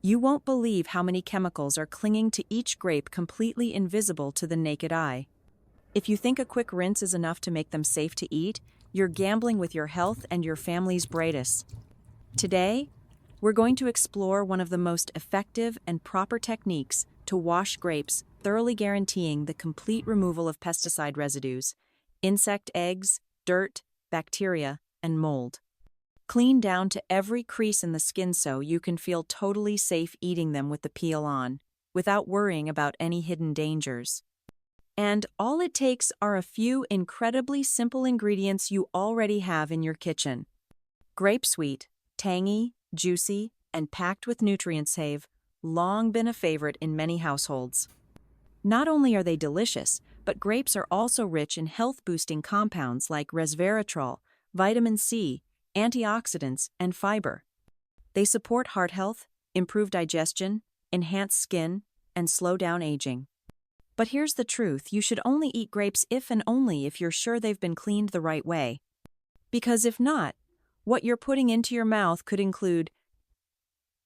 You won't believe how many chemicals are clinging to each grape completely invisible to the naked eye. If you think a quick rinse is enough to make them safe to eat, you're gambling with your health and your family's brightest. Today, we're going to explore one of the most effective and proper techniques to wash grapes, thoroughly guaranteeing the complete removal of pesticide residues, insect eggs, dirt, bacteria, and mold. Clean down to every crease in the skin so you can feel totally safe eating them with the peel on, without worrying about any hidden dangers. And all it takes are a few incredibly simple ingredients you already have in your kitchen. Grape sweet, tangy, juicy, and packed with nutrients have long been a favorite in many households. Not only are they delicious, but grapes are also rich in health-boosting compounds like resveratrol, vitamin C, antioxidants, and fiber. They support heart health, improve digestion, enhance skin, and slow down aging. But here's the truth, you should only eat grapes if and only if you're sure they've been cleaned the right way. Because if not, what you're putting into your mouth could include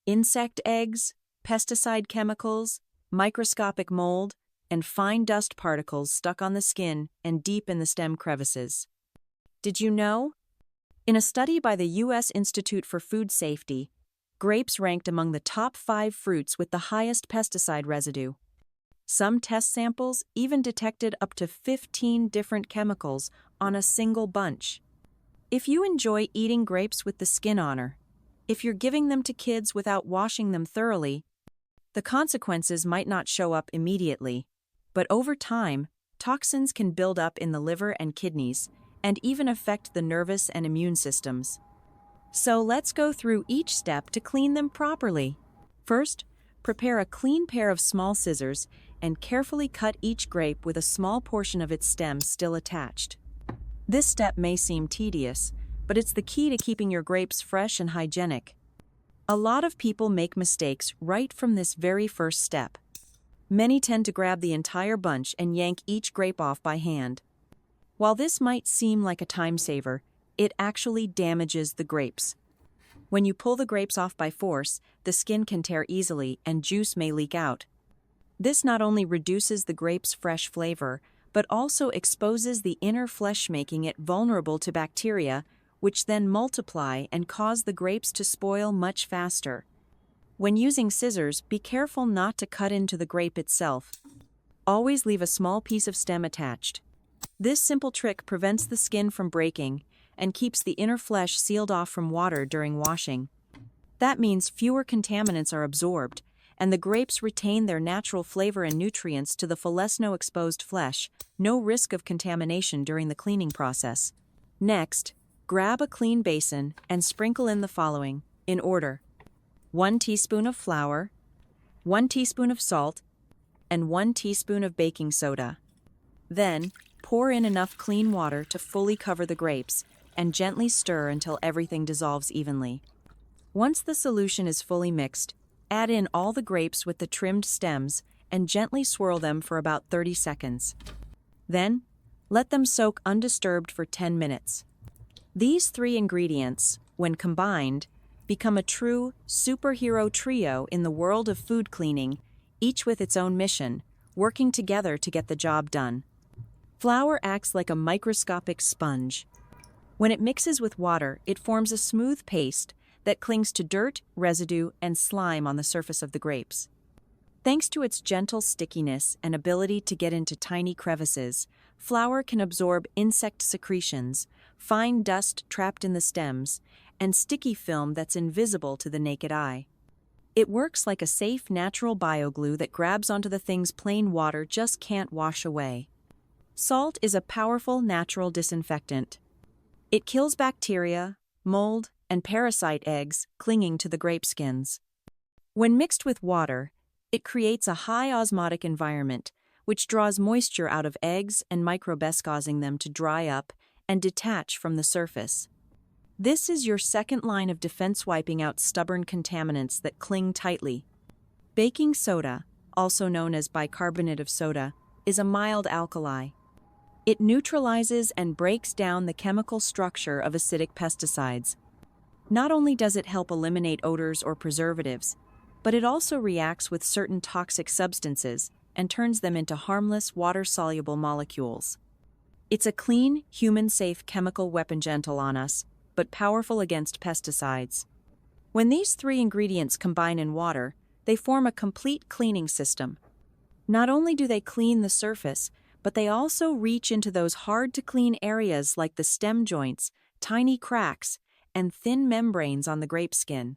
insect eggs, pesticide chemicals, microscopic mold, and fine dust particles stuck on the skin and deep in the stem crevices. Did you know? In a study by the U.S. Institute for Food Safety, grapes ranked among the top 5 fruits with the highest pesticide residue. Some test samples even detected up to 15 different chemicals on a single bunch. If you enjoy eating grapes with the skin on, if you're giving them to kids without washing them thoroughly, the consequences might not show up immediately, but over time, toxins can build up in the liver and kidneys, and even affect the nervous and immune systems. So let's go through each step to clean them properly. First, prepare a clean pair of small scissors and carefully cut each grape with a small portion of its stem still attached. This step may seem tedious, but it's the key to keeping your grapes fresh and hygienic. A lot of people make mistakes right from this very first step. Many tend to grab the entire bunch and yank each grape off by hand. While this might seem like a time saver, it actually damages the grapes. When you pull the grapes off by force, the skin can tear easily and juice may leak out. This not only reduces the grape's fresh flavor, but also exposes the inner flesh, making it vulnerable to bacteria, which then multiply and cause the grapes to spoil much faster. When using scissors, be careful not to cut into the grape itself. Always leave a small piece of stem attached. This simple trick prevents the skin from breaking and keeps the inner flesh sealed off from water during washing. That means fewer contaminants are absorbed, and the grapes retain their natural flavor and nutrients to the fullest exposed flesh, no risk of contamination during the cleaning process. Next, grab a clean basin and sprinkle in the following, in order: 1 teaspoon of flour, 1 teaspoon of salt, and 1 teaspoon of baking soda. Then, pour in enough clean water to fully cover the grapes, and gently stir until everything dissolves evenly. Once the solution is fully mixed, add in all the grapes with the trimmed stems and gently swirl them for about 30 seconds. Then, let them soak undisturbed for 10 minutes. These 3 ingredients, when combined, become a true superhero trio in the world of food cleaning, each with its own mission, working together to get the job done. Flour acts like a microscopic sponge. When it mixes with water, it forms a smooth paste that clings to dirt, residue, and slime on the surface of the grapes. Thanks to its gentle stickiness and ability to get into tiny crevices, flour can absorb insect secretions, fine dust trapped in the stems, and sticky film that's invisible to the naked eye. It works like a safe, natural bioglue that grabs onto the things plain water just can't wash away. Salt is a powerful natural disinfectant. It kills bacteria, mold, and parasite eggs clinging to the grape skins. When mixed with water, it creates a high osmotic environment, which draws moisture out of eggs and microbes, causing them to dry up and detach from the surface. This is your second line of defense, wiping out stubborn contaminants that cling tightly. Baking soda, also known as bicarbonate of soda, is a mild alkali. It neutralizes and breaks down the chemical structure of acidic pesticides. Not only does it help eliminate odors or preservatives, but it also reacts with certain toxic substances and turns them into harmless water-soluble molecules. It's a clean, human-safe chemical weapon gentle on us, but powerful against pesticides. When these three ingredients combine in water, they form a complete cleaning system. Not only do they clean the surface, but they also reach into those hard-to-clean areas like the stem joints, tiny cracks, and thin membranes on the grape skin.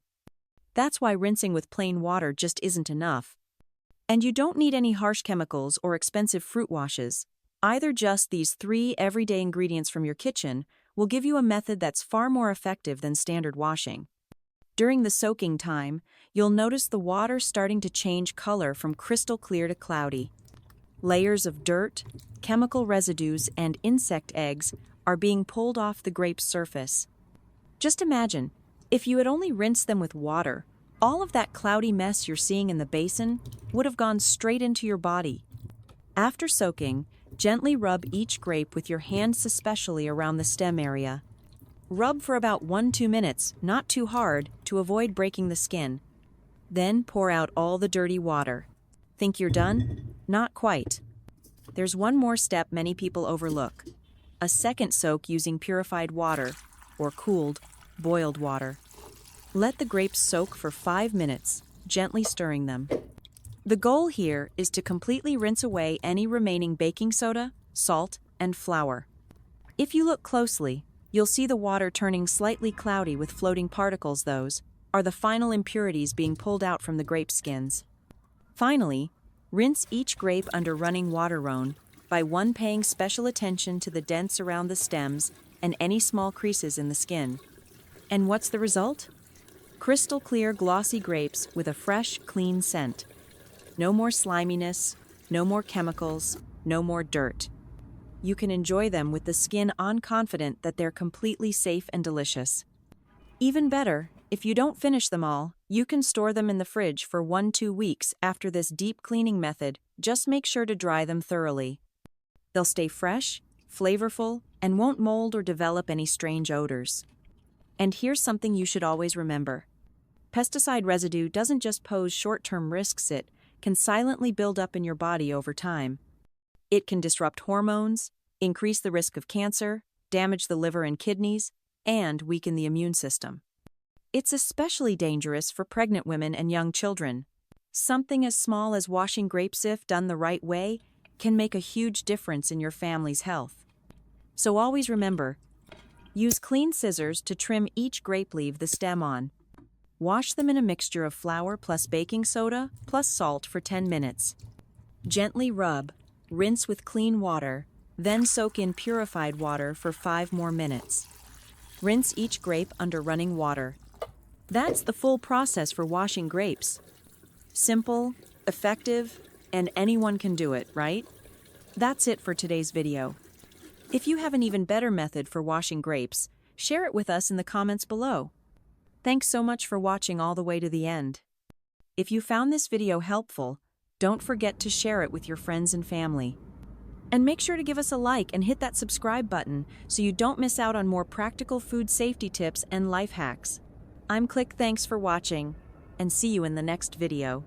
That's why rinsing with plain water just isn't enough. And you don't need any harsh chemicals or expensive fruit washes. Either just these three everyday ingredients from your kitchen will give you a method that's far more effective than standard washing. During the soaking time, you'll notice the water starting to change color from crystal clear to cloudy. Layers of dirt, chemical residues, and insect eggs are being pulled off the grape's surface. Just imagine, if you had only rinsed them with water, all of that cloudy mess you're seeing in the basin would have gone straight into your body. After soaking, gently rub each grape with your hands, especially around the stem area. Rub for about 1-2 minutes, not too hard, to avoid breaking the skin. Then pour out all the dirty water. Think you're done? Not quite. There's one more step many people overlook. A second soak using purified water, or cooled, boiled water. Let the grapes soak for 5 minutes, gently stirring them. The goal here is to completely rinse away any remaining baking soda, salt, and flour. If you look closely, you'll see the water turning slightly cloudy with floating particles. Those are the final impurities being pulled out from the grape skins. Finally, rinse each grape under running water by paying special attention to the dents around the stems and any small creases in the skin. And what's the result? Crystal clear, glossy grapes with a fresh, clean scent. No more sliminess, no more chemicals, no more dirt. You can enjoy them with the skin on, confident that they're completely safe and delicious. Even better, if you don't finish them all, you can store them in the fridge for 1-2 weeks after this deep cleaning method. Just make sure to dry them thoroughly. They'll stay fresh, flavorful, and won't mold or develop any strange odors. And here's something you should always remember. Pesticide residue doesn't just pose short-term risks, it can silently build up in your body over time. It can disrupt hormones, increase the risk of cancer, damage the liver and kidneys, and weaken the immune system. It's especially dangerous for pregnant women and young children. Something as small as washing grapes, if done the right way, can make a huge difference in your family's health. So always remember, use clean scissors to trim each grape, leave the stem on. Wash them in a mixture of flour plus baking soda plus salt for 10 minutes. Gently rub, rinse with clean water, then soak in purified water for 5 more minutes. Rinse each grape under running water. That's the full process for washing grapes. Simple, effective, and anyone can do it, right? That's it for today's video. If you have an even better method for washing grapes, share it with us in the comments below. Thanks so much for watching all the way to the end. If you found this video helpful, don't forget to share it with your friends and family. And make sure to give us a like and hit that subscribe button so you don't miss out on more practical food safety tips and life hacks. I'm Click, thanks for watching, and see you in the next video.